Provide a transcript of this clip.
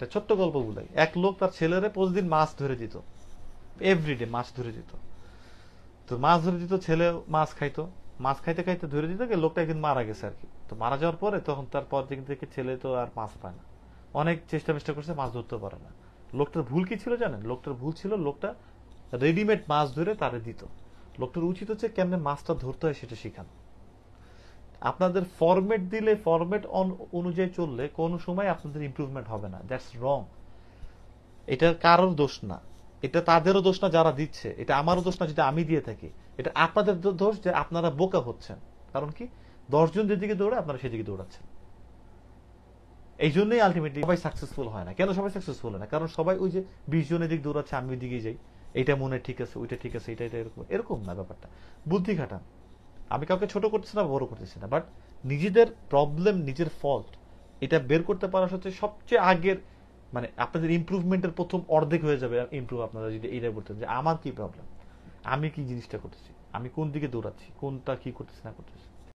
একটা ছোট্ট গল্প বলাই। এক লোক তার ছেলেরে প্রতিদিন মাছ ধরে দিত, এভরিডে মাছ ধরে দিত। তো মাছ ধরে দিত, ছেলে মাছ খাইতো, মাছ খাইতে খাইতে ধরে দিত, লোকটা একদিন মারা গেছে আর কি। তো মারা যাওয়ার পরে তখন তার পর দিন থেকে ছেলে তো আর মাছ পায় না, অনেক চেষ্টা মেষ্টা করছে, মাছ ধরতে পারে না। লোকটার ভুল কি ছিল জানেন? লোকটার ভুল ছিল লোকটা রেডিমেড মাছ ধরে তারে দিত। লোকটার উচিত হচ্ছে কেমনে মাছটা ধরতে হয় সেটা শিখানো। আপনাদের ফরম্যাট দিলে, ফরম্যাট অনুযায়ী চললে কোনো সময় আপনাদের ইমপ্রুভমেন্ট হবে না। দ্যাটস রং। এটা কারোর দোষ না, এটা তাদেরও দোষ না যারা দিচ্ছে, এটা আমারও দোষ না যদি আমি দিয়ে থাকি। এটা আপনাদের দোষ যে আপনারা বোকা হচ্ছেন। কারণ কি, 10 জন যেদিকে দৌড়ে আপনারা সেদিকে দৌড়াচ্ছেন। এই জন্যই আলটিমেটলি সবাই সাকসেসফুল হয় না। কেন সবাই সাকসেসফুল হয় না? কারণ সবাই ওই যে 20 জন এদিকে দৌড়াচ্ছে, আমি ওই দিকে যাই, এটা মনে ঠিক আছে, ওইটা ঠিক আছে, এটা এটা এরকম এরকম না ব্যাপারটা। বুদ্ধি খাটান। আমি কাউকে ছোট করতেছি না, বড় করতেছি না, বাট নিজেদের প্রবলেম, নিজের ফল্ট, এটা বের করতে পারা হচ্ছে সবচেয়ে আগের, মানে আপনাদের ইমপ্রুভমেন্টের প্রথম অর্ধেক হয়ে যাবে ইমপ্রুভ, আপনারা যদি এইটা করতেন যে আমার কি প্রবলেম, আমি কি জিনিসটা করতেছি, আমি কোন দিকে দৌড়াচ্ছি, কোনটা কি করতেছি না করতেছি।